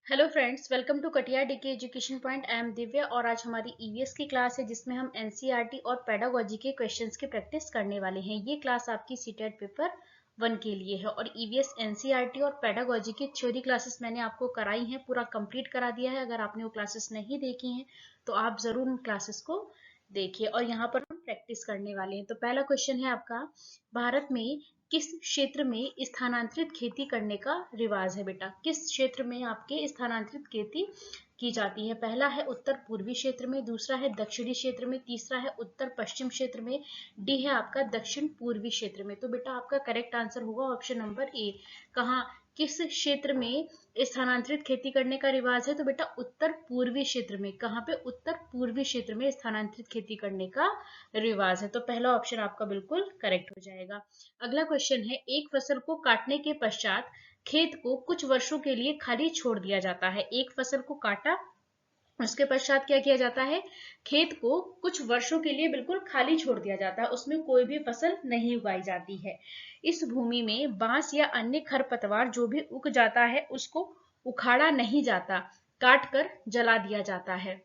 Hello friends, welcome to Katiya DK education point. I am Divya और आज हमारी ईवीएस की क्लास है जिसमें हम एनसीईआरटी और पेडागोजी के क्वेश्चंस की प्रैक्टिस करने वाले हैं। ये क्लास आपकी सीटेट पेपर 1 के लिए है और ईवीएस एनसीईआरटी और पेडागोजी की थ्योरी क्लासेस मैंने आपको कराई हैं, पूरा कंप्लीट करा दिया है। अगर आपने वो क्लासेस नहीं देखी हैं तो आप जरूर उन क्लासेस को देखिए और यहाँ पर हम प्रैक्टिस करने वाले हैं। तो पहला क्वेश्चन है आपका, भारत में किस क्षेत्र में स्थानांतरित खेती करने का रिवाज है? बेटा, किस क्षेत्र में आपके स्थानांतरित खेती की जाती है? पहला है उत्तर पूर्वी क्षेत्र में, दूसरा है दक्षिणी क्षेत्र में, तीसरा है उत्तर पश्चिम क्षेत्र में, डी है आपका दक्षिण पूर्वी क्षेत्र में। तो बेटा आपका करेक्ट आंसर होगा ऑप्शन नंबर ए। कहाँ, किस क्षेत्र में स्थानांतरित खेती करने का रिवाज है? तो बेटा उत्तर पूर्वी क्षेत्र में। कहाँ पे? उत्तर पूर्वी क्षेत्र में स्थानांतरित खेती करने का रिवाज है। तो पहला ऑप्शन आपका बिल्कुल करेक्ट हो जाएगा। अगला क्वेश्चन है, एक फसल को काटने के पश्चात खेत को कुछ वर्षों के लिए खाली छोड़ दिया जाता है। एक फसल को काटा, उसके पश्चात क्या किया जाता है? खेत को कुछ वर्षों के लिए बिल्कुल खाली छोड़ दिया जाता है, उसमें कोई भी फसल नहीं उगाई जाती है। इस भूमि में बांस या अन्य खरपतवार जो भी उग जाता है उसको उखाड़ा नहीं जाता, काट कर जला दिया जाता है।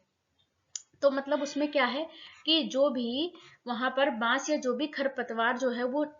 तो मतलब उसमें क्या है कि जो भी वहां पर बांस या जो भी खरपतवार जो है वो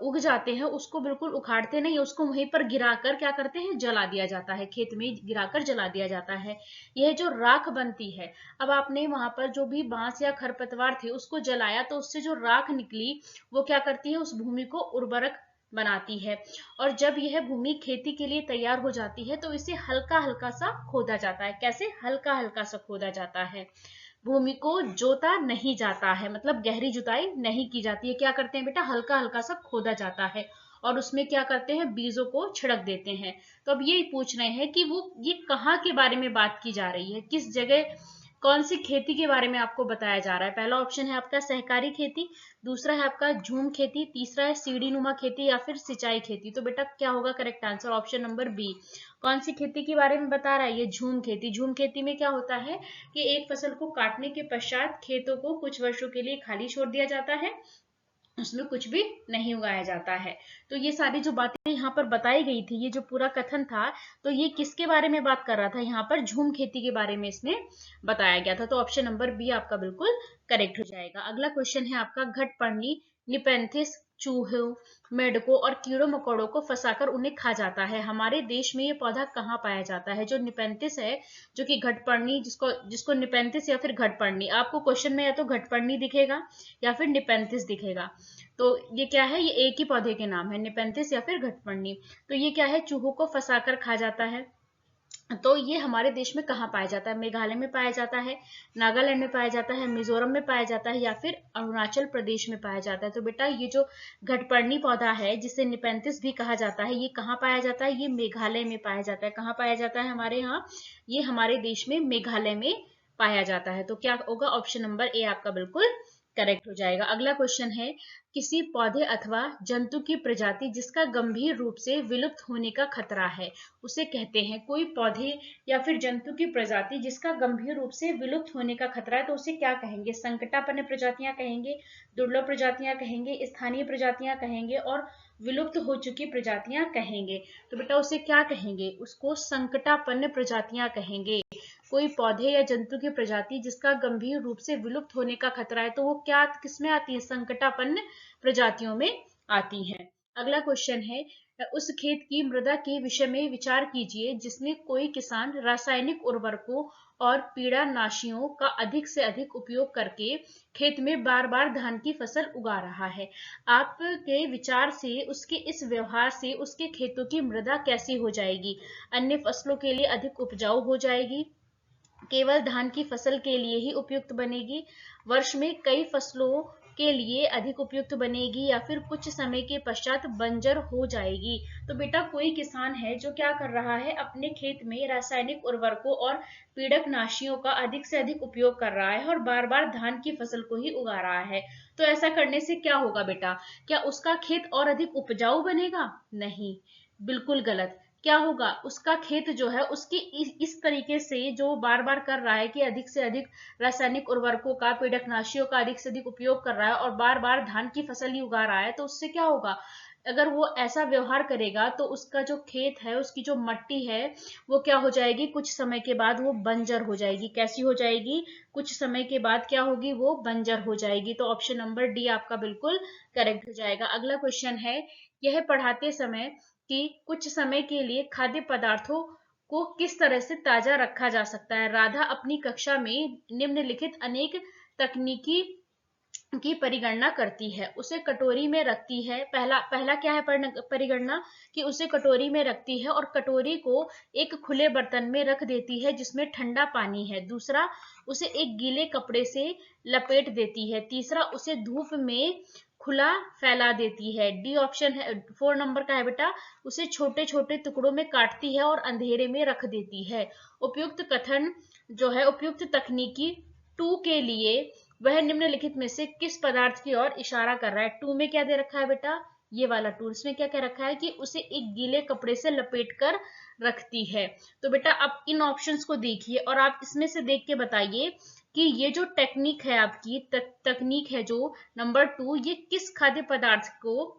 उग जाते हैं उसको बिल्कुल उखाड़ते नहीं, उसको वहीं पर गिराकर क्या करते हैं? जला दिया जाता है, खेत में गिराकर जला दिया जाता है। यह जो राख बनती है, अब आपने वहां पर जो भी बांस या खरपतवार थे उसको जलाया तो उससे जो राख निकली वो क्या करती है? उस भूमि को उर्वरक बनाती है। और जब यह भूमि खेती के लिए तैयार हो जाती है तो इसे हल्का हल्का सा खोदा जाता है। कैसे? हल्का हल्का सा खोदा जाता है। भूमि को जोता नहीं जाता है, मतलब गहरी जुताई नहीं की जाती है। क्या करते हैं बेटा? हल्का हल्का सा खोदा जाता है और उसमें क्या करते हैं? बीजों को छिड़क देते हैं। तो अब ये पूछ रहे हैं कि वो ये कहाँ के बारे में बात की जा रही है, किस जगह, कौन सी खेती के बारे में आपको बताया जा रहा है? पहला ऑप्शन है आपका सहकारी खेती, दूसरा है आपका झूम खेती, तीसरा है सीढ़ी नुमा खेती या फिर सिंचाई खेती। तो बेटा क्या होगा correct answer? Option number B. कौन सी खेती के बारे में बता रहा है? ये झूम खेती। झूम खेती में क्या होता है कि एक फसल को काटने के पश्चात खेतों को कुछ वर्षों के लिए खाली छोड़ दिया जाता है, उसमें कुछ भी नहीं उगाया जाता है। तो ये सारी जो बातें यहाँ पर बताई गई थी, ये जो पूरा कथन था, तो ये किसके बारे में बात कर रहा था? यहाँ पर झूम खेती के बारे में इसमें बताया गया था। तो ऑप्शन नंबर बी आपका बिल्कुल करेक्ट हो जाएगा। अगला क्वेश्चन है आपका, घटपर्णी निपेंथिस चूहों, मेंढकों और कीड़ों मकोड़ों को फंसाकर उन्हें खा जाता है। हमारे देश में ये पौधा कहाँ पाया जाता है? जो निपेंथिस है, जो कि घटपर्णी, जिसको जिसको निपेंथिस या फिर घटपर्णी, आपको क्वेश्चन में या तो घटपर्णी दिखेगा या फिर निपेंथिस दिखेगा। तो ये क्या है? ये एक ही पौधे के नाम है, निपेंथिस या फिर घटपर्णी। तो ये क्या है? चूहों को फंसाकर खा जाता है। तो ये हमारे देश में कहाँ पाया जाता है? मेघालय में पाया जाता है, नागालैंड में पाया जाता है, मिजोरम में पाया जाता है या फिर अरुणाचल प्रदेश में पाया जाता है। तो बेटा ये जो घटपर्णी पौधा है जिसे निपेंथिस भी कहा जाता है, ये कहाँ पाया जाता है? ये मेघालय में पाया जाता है। कहाँ पाया जाता है हमारे यहाँ? ये हमारे देश में मेघालय में पाया जाता है। तो क्या होगा? ऑप्शन नंबर ए आपका बिल्कुल करेक्ट हो जाएगा। अगला क्वेश्चन है, किसी पौधे अथवा जंतु की प्रजाति जिसका गंभीर रूप से विलुप्त होने का खतरा है, उसे कहते हैं। कोई पौधे या फिर जंतु की प्रजाति जिसका गंभीर रूप से विलुप्त होने का खतरा है तो उसे क्या कहेंगे? संकटापन्न प्रजातियां कहेंगे, दुर्लभ प्रजातियां कहेंगे, स्थानीय प्रजातियां कहेंगे और विलुप्त हो चुकी प्रजातियां कहेंगे। तो बेटा उसे क्या कहेंगे? उसको संकटापन्न प्रजातियां कहेंगे। कोई पौधे या जंतु की प्रजाति जिसका गंभीर रूप से विलुप्त होने का खतरा है तो वो क्या किसमें आती है? संकटापन्न प्रजातियों में आती हैं। अगला क्वेश्चन है, उस खेत की मृदा के विषय में विचार कीजिए जिसमें कोई किसान रासायनिक उर्वरकों और पीड़ानाशियों का अधिक से अधिक उपयोग करके खेत में बार बार धान की फसल उगा रहा है। आपके विचार से उसके इस व्यवहार से उसके खेतों की मृदा कैसी हो जाएगी? अन्य फसलों के लिए अधिक उपजाऊ हो जाएगी, केवल धान की फसल के लिए ही उपयुक्त बनेगी, वर्ष में कई फसलों के लिए अधिक उपयुक्त बनेगी या फिर कुछ समय के पश्चात बंजर हो जाएगी? तो बेटा कोई किसान है जो क्या कर रहा है? अपने खेत में रासायनिक उर्वरकों और पीड़कनाशियों का अधिक से अधिक उपयोग कर रहा है और बार बार धान की फसल को ही उगा रहा है। तो ऐसा करने से क्या होगा बेटा? क्या उसका खेत और अधिक उपजाऊ बनेगा? नहीं, बिल्कुल गलत। क्या होगा? उसका खेत जो है उसकी इस तरीके से जो बार बार कर रहा है कि अधिक से अधिक रासायनिक उर्वरकों का, पीड़कनाशियों का अधिक से अधिक उपयोग कर रहा है और बार बार धान की फसल ही उगा रहा है, तो उससे क्या होगा? अगर वो ऐसा व्यवहार करेगा तो उसका जो खेत है, उसकी जो मट्टी है, वो क्या हो जाएगी, कुछ समय के बाद वो बंजर हो जाएगी। कैसी हो जाएगी, कुछ समय के बाद क्या होगी, वो बंजर हो जाएगी। तो ऑप्शन नंबर डी आपका बिल्कुल करेक्ट हो जाएगा। अगला क्वेश्चन है, यह पढ़ाते समय कि कुछ समय के लिए खाद्य पदार्थों को किस तरह से ताजा रखा जा सकता है। राधा अपनी कक्षा में निम्नलिखित अनेक तकनीकी की परिगणना करती है। उसे कटोरी में रखती है। पहला पहला क्या है परिगणना, कि उसे कटोरी में रखती है और कटोरी को एक खुले बर्तन में रख देती है जिसमें ठंडा पानी है। दूसरा, उसे एक गीले कपड़े से लपेट देती है। तीसरा, उसे धूप में खुला फैला देती है। डी ऑप्शन है, 4 नंबर का है बेटा, उसे छोटे छोटे टुकड़ों में काटती है और अंधेरे में रख देती है। उपयुक्त कथन जो है, उपयुक्त तकनीकी 2 के लिए वह निम्नलिखित में से किस पदार्थ की ओर इशारा कर रहा है। 2 में क्या दे रखा है बेटा, ये वाला 2, इसमें क्या क्या रखा है कि उसे एक गीले कपड़े से लपेट कर रखती है। तो बेटा आप इन ऑप्शंस को देखिए और आप इसमें से देख के बताइए कि ये जो टेक्निक है आपकी, तकनीक है जो नंबर 2, ये किस खाद्य पदार्थ को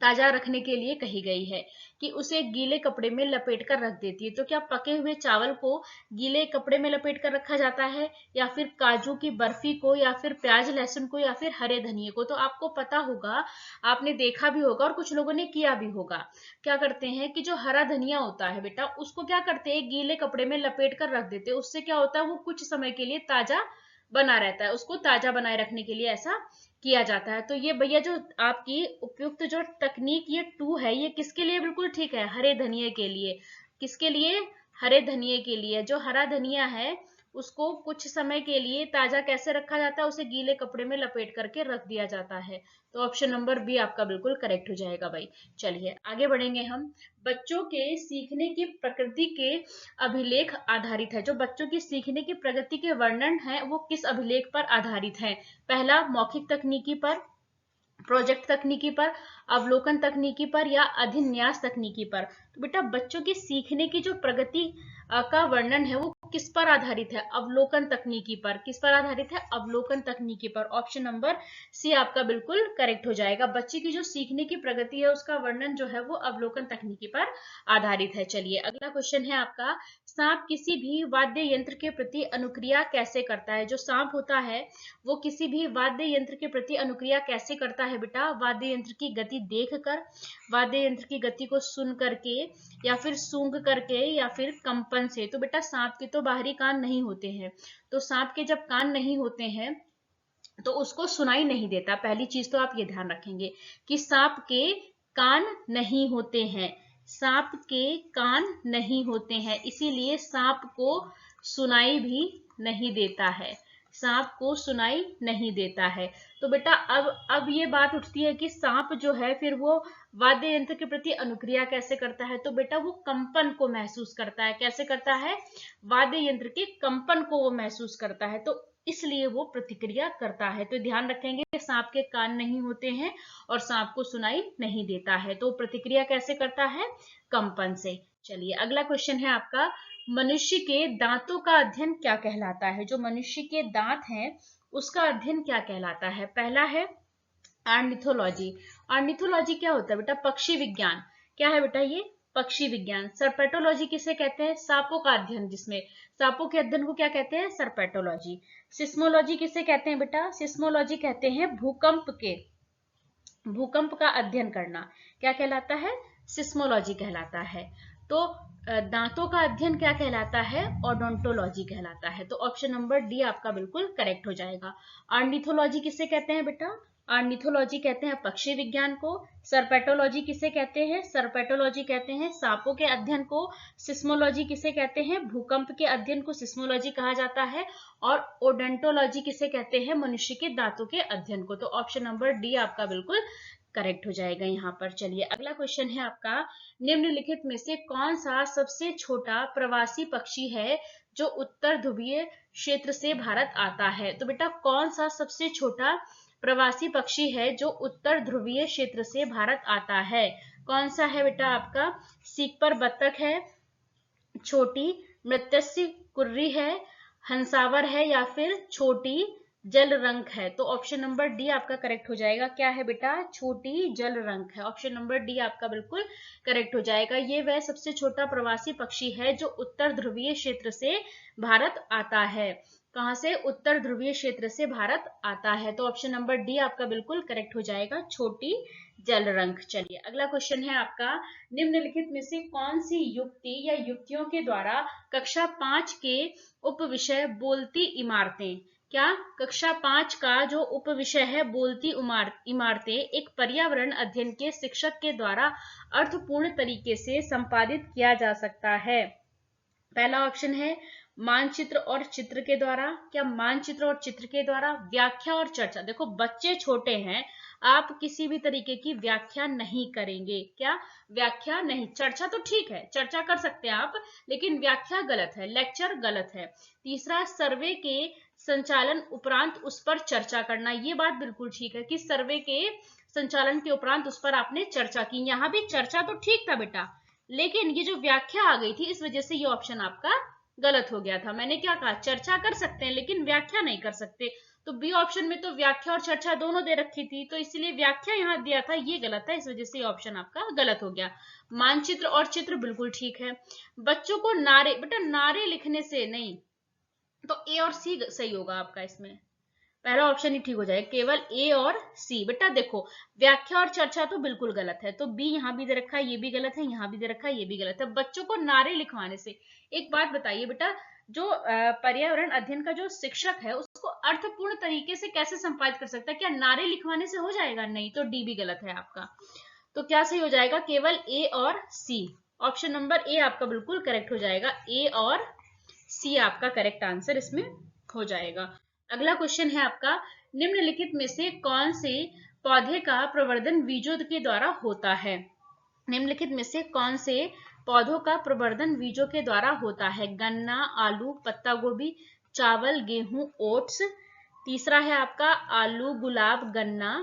ताजा रखने के लिए कही गई है। कि उसे गीले कपड़े में लपेट कर रख देती है। तो क्या पके हुए चावल को गीले कपड़े में लपेट कर रखा जाता है, या फिर काजू की बर्फी को, या फिर प्याज लहसुन को, या फिर हरे धनिए को। तो आपको पता होगा, आपने देखा भी होगा और कुछ लोगों ने किया भी होगा। क्या करते हैं कि जो हरा धनिया होता है बेटा, उसको क्या करते हैं, गीले कपड़े में लपेट कर रख देते हैं। उससे क्या होता है, वो कुछ समय के लिए ताजा बना रहता है। उसको ताजा बनाए रखने के लिए ऐसा किया जाता है। तो ये भैया जो आपकी उपयुक्त जो तकनीक ये 2 है, ये किसके लिए बिल्कुल ठीक है, हरे धनिये के लिए। किसके लिए, हरे धनिये के लिए। जो हरा धनिया है उसको कुछ समय के लिए ताजा कैसे रखा जाता है, उसे गीले कपड़े में लपेट करके रख दिया जाता है। तो ऑप्शन नंबर बी आपका बिल्कुल करेक्ट हो जाएगा भाई। चलिए आगे बढ़ेंगे हम। बच्चों के सीखने की प्रकृति के अभिलेख आधारित है। जो बच्चों की सीखने की प्रगति के वर्णन है वो किस अभिलेख पर आधारित है। पहला, मौखिक तकनीकी पर, प्रोजेक्ट तकनीकी पर, अवलोकन तकनीकी पर, या अधिन्यास तकनीकी पर। तो बेटा बच्चों की सीखने की जो प्रगति का वर्णन है वो किस पर आधारित है, अवलोकन तकनीकी पर। किस पर आधारित है, अवलोकन तकनीकी पर। ऑप्शन नंबर सी आपका बिल्कुल करेक्ट हो जाएगा। बच्चे की जो सीखने की प्रगति है उसका वर्णन जो है वो अवलोकन तकनीकी पर आधारित है। चलिए अगला क्वेश्चन है आपका, सांप किसी भी वाद्य यंत्र के प्रति अनुक्रिया कैसे करता है। जो सांप होता है वो किसी भी वाद्य यंत्र के प्रति अनुक्रिया कैसे करता है बेटा, वाद्य यंत्र की गति देखकर, वाद्य यंत्र की गति को सुन करके, या फिर सूंघ करके, या फिर कंपन से। तो बेटा सांप के तो बाहरी कान नहीं होते हैं, तो सांप के जब कान नहीं होते हैं तो उसको सुनाई नहीं देता। पहली चीज तो आप ये ध्यान रखेंगे कि सांप के कान नहीं होते हैं, सांप के कान नहीं होते हैं, इसीलिए सांप को सुनाई भी नहीं देता है, सांप को सुनाई नहीं देता है। तो बेटा अब ये बात उठती है कि सांप जो है फिर वो वाद्य यंत्र के प्रति अनुक्रिया कैसे करता है। तो बेटा वो कंपन को महसूस करता है। कैसे करता है, वाद्य यंत्र के कंपन को वो महसूस करता है, तो इसलिए वो प्रतिक्रिया करता है। तो ध्यान रखेंगे कि सांप के कान नहीं होते हैं और सांप को सुनाई नहीं देता है, तो प्रतिक्रिया कैसे करता है, कंपन से। चलिए अगला क्वेश्चन है आपका, मनुष्य के दांतों का अध्ययन क्या कहलाता है। जो मनुष्य के दांत हैं उसका अध्ययन क्या कहलाता है। पहला है ऑर्निथोलॉजी। ऑर्निथोलॉजी क्या होता है बेटा, पक्षी विज्ञान। क्या है बेटा ये, पक्षी विज्ञान। सर्पेटोलॉजी किसे कहते हैं, सांपों का अध्ययन, जिसमें सांपों के अध्ययन को क्या कहते हैं, सर्पेटोलॉजी। सिस्मोलॉजी किसे कहते हैं बेटा, सिस्मोलॉजी कहते हैं भूकंप का अध्ययन करना। क्या कहलाता है, सिस्मोलॉजी कहलाता है। तो दांतों का अध्ययन क्या कहलाता है, ओडोंटोलॉजी कहलाता है। तो ऑप्शन नंबर डी आपका बिल्कुल करेक्ट हो जाएगा। ऑर्निथोलॉजी किसे कहते हैं बेटा, ऑर्निथोलॉजी कहते हैं पक्षी विज्ञान को। सर्पेटोलॉजी किसे कहते हैं, सर्पेटोलॉजी कहते हैं सांपों के अध्ययन को। सिस्मोलॉजी किसे कहते हैं, भूकंप के अध्ययन को सिस्मोलॉजी कहा जाता है। और ओडेंटोलॉजी किसे कहते हैं, मनुष्य के दांतों के अध्ययन को। तो ऑप्शन नंबर डी आपका बिल्कुल करेक्ट हो जाएगा यहाँ पर। चलिए अगला क्वेश्चन है आपका, निम्नलिखित में से कौन सा सबसे छोटा प्रवासी पक्षी है जो उत्तर ध्रुवीय क्षेत्र से भारत आता है। तो बेटा कौन सा सबसे छोटा प्रवासी पक्षी है जो उत्तर ध्रुवीय क्षेत्र से भारत आता है। कौन सा है बेटा आपका, सीकर बत्तख है, छोटी मृत्स्य कुर्री है, हंसावर है, या फिर छोटी जल रंक है। तो ऑप्शन नंबर डी आपका करेक्ट हो जाएगा। क्या है बेटा? छोटी जल रंक है। ऑप्शन नंबर डी आपका बिल्कुल करेक्ट हो जाएगा। ये वह सबसे छोटा प्रवासी पक्षी है जो उत्तर ध्रुवीय क्षेत्र से भारत आता है। कहां से? उत्तर ध्रुवीय क्षेत्र से भारत आता है। तो ऑप्शन नंबर डी आपका बिल्कुल करेक्ट हो जाएगा, छोटी जल रंक। चलिए अगला क्वेश्चन है आपका, निम्नलिखित में से कौन सी युक्ति या युक्तियों के द्वारा कक्षा 5 के उप विषय बोलती इमारतें, क्या कक्षा 5 का जो उप विषय है बोलती इमारतें एक पर्यावरण अध्ययन के शिक्षक के द्वारा अर्थपूर्ण तरीके से संपादित किया जा सकता है? पहला ऑप्शन है मानचित्र और चित्र के द्वारा, क्या मानचित्र और चित्र के द्वारा, व्याख्या और चर्चा। देखो बच्चे छोटे हैं, आप किसी भी तरीके की व्याख्या नहीं करेंगे। क्या? व्याख्या नहीं, चर्चा तो ठीक है, चर्चा कर सकते हैं आप, लेकिन व्याख्या गलत है, लेक्चर गलत है। तीसरा, सर्वे के संचालन उपरांत उस पर चर्चा करना, ये बात बिल्कुल ठीक है कि सर्वे के संचालन के उपरांत उस पर आपने चर्चा की। यहाँ भी चर्चा तो ठीक था बेटा, लेकिन ये जो व्याख्या आ गई थी इस वजह से ये ऑप्शन आपका गलत हो गया था। मैंने क्या कहा? चर्चा कर सकते हैं लेकिन व्याख्या नहीं कर सकते। तो बी ऑप्शन में तो व्याख्या और चर्चा दोनों दे रखी थी, तो इसलिए व्याख्या यहाँ दिया था, ये गलत है, इस वजह से ये ऑप्शन आपका गलत हो गया। मानचित्र और चित्र बिल्कुल ठीक है। बच्चों को नारे, बेटा नारे लिखने से नहीं, तो ए और सी सही होगा आपका इसमें, पहला ऑप्शन ही ठीक हो जाएगा, केवल ए और सी। बेटा देखो व्याख्या और चर्चा तो बिल्कुल गलत है, तो बी यहाँ भी दे रखा है, ये भी गलत है, यहाँ भी दे रखा है, ये भी गलत है। बच्चों को नारे लिखवाने से, एक बात बताइए बेटा, जो पर्यावरण अध्ययन का जो शिक्षक है उसको अर्थपूर्ण तरीके से कैसे संपादित कर सकता है? क्या नारे लिखवाने से हो जाएगा? नहीं, तो डी भी गलत है आपका। तो क्या सही हो जाएगा? केवल ए और सी। ऑप्शन नंबर ए आपका बिल्कुल करेक्ट हो जाएगा, ए और सी आपका करेक्ट आंसर इसमें हो जाएगा। अगला क्वेश्चन है आपका, निम्नलिखित में से कौन से पौधे का प्रवर्धन बीजों के द्वारा होता है? निम्नलिखित में से कौन से पौधों का प्रवर्धन बीजों के द्वारा होता है? गन्ना, आलू, पत्ता गोभी, चावल, गेहूं, ओट्स। तीसरा है आपका आलू, गुलाब, गन्ना,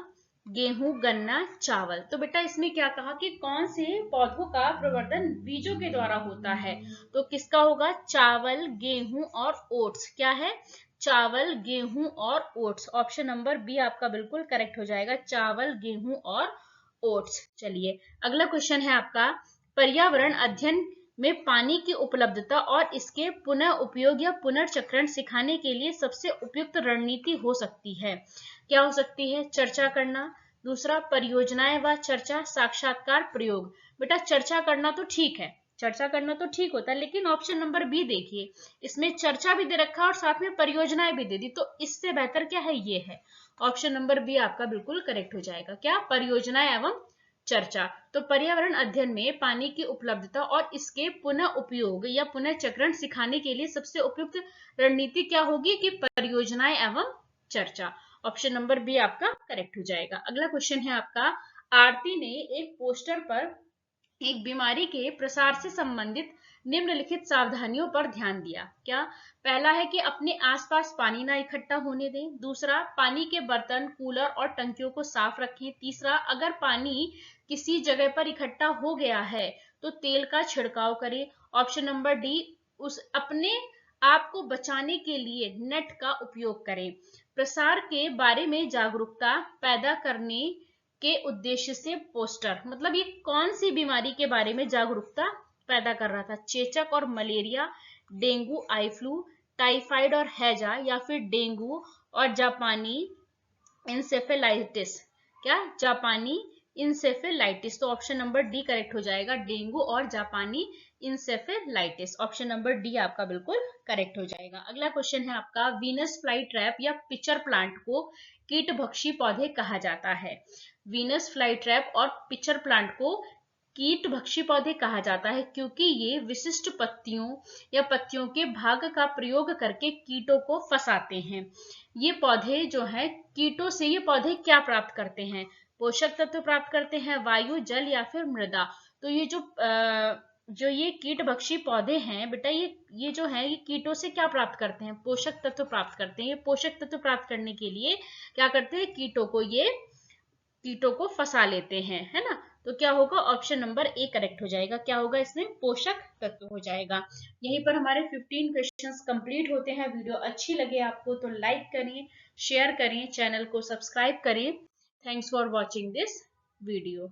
गेहूं, गन्ना, चावल। तो बेटा इसमें क्या कहा कि कौन से पौधों का प्रवर्धन बीजों के द्वारा होता है? तो किसका होगा? चावल, गेहूं और ओट्स। क्या है? चावल, गेहूं और ओट्स। ऑप्शन नंबर बी आपका बिल्कुल करेक्ट हो जाएगा, चावल, गेहूं और ओट्स। चलिए अगला क्वेश्चन है आपका, पर्यावरण अध्ययन में पानी की उपलब्धता और इसके पुनः उपयोग या पुनर्चक्रण सिखाने के लिए सबसे उपयुक्त रणनीति हो सकती है? क्या हो सकती है? चर्चा करना, दूसरा परियोजनाएं व चर्चा, साक्षात्कार, प्रयोग। बेटा चर्चा करना तो ठीक है, चर्चा करना तो ठीक होता है, लेकिन ऑप्शन नंबर बी देखिए, इसमें चर्चा भी दे रखा और साथ में परियोजनाएं भी दे दी, तो इससे बेहतर क्या है? ये है ऑप्शन नंबर बी आपका बिल्कुल करेक्ट हो जाएगा। क्या? परियोजनाएं एवं चर्चा। तो पर्यावरण अध्ययन में पानी की उपलब्धता और इसके पुनः उपयोग या पुनः चक्रण सिखाने के लिए सबसे उपयुक्त रणनीति क्या होगी? कि परियोजनाएं एवं चर्चा। ऑप्शन नंबर बी आपका करेक्ट हो जाएगा। अगला क्वेश्चन है आपका, आरती ने एक पोस्टर पर एक बीमारी के प्रसार से संबंधित निम्नलिखित सावधानियों पर ध्यान दिया। क्या? पहला है कि अपने आसपास पानी ना इकट्ठा होने दें। दूसरा, पानी के बर्तन, कूलर और टंकियों को साफ रखें। तीसरा, अगर पानी किसी जगह पर इकट्ठा हो गया है तो तेल का छिड़काव करें। ऑप्शन नंबर डी, उस अपने आप को बचाने के लिए नेट का उपयोग करें। प्रसार के बारे में जागरूकता पैदा करने के उद्देश्य से पोस्टर, मतलब ये कौन सी बीमारी के बारे में जागरूकता पैदा कर रहा था? चेचक और malaria, dengue, eye flu, typhoid और हैजा, या फिर डेंगू और जापानी इंसेफेलाइटिस। क्या? जापानी इंसेफेलाइटिस। तो ऑप्शन नंबर डी करेक्ट हो जाएगा, डेंगू और जापानी इंसेफेलाइटिस। ऑप्शन नंबर डी आपका बिल्कुल करेक्ट हो जाएगा। अगला क्वेश्चन है आपका, वीनस फ्लाई ट्रैप या पिचर प्लांट को कीटभक्षी पौधे कहा जाता है? वीनस फ्लाई ट्रैप और पिचर प्लांट को कीटभक्षी पौधे कहा जाता है क्योंकि ये विशिष्ट पत्तियों या पत्तियों के भाग का प्रयोग करके कीटों को फंसाते हैं। ये पौधे जो है कीटों से, ये पौधे क्या प्राप्त करते हैं? पोषक तत्व प्राप्त करते हैं, वायु, जल या फिर मृदा। तो ये जो ये कीटभक्षी पौधे हैं बेटा, ये जो है ये कीटों से क्या प्राप्त करते हैं? पोषक तत्व प्राप्त करते हैं। ये पोषक तत्व प्राप्त करने के लिए क्या करते हैं? कीटों को फंसा लेते हैं, है ना। तो क्या होगा, ऑप्शन नंबर ए करेक्ट हो जाएगा। क्या होगा इसमें, पोषक तत्व हो जाएगा। यहीं पर हमारे 15 क्वेश्चंस कंप्लीट होते हैं। वीडियो अच्छी लगे आपको तो लाइक करें, शेयर करें, चैनल को सब्सक्राइब करें। Thanks for watching this video.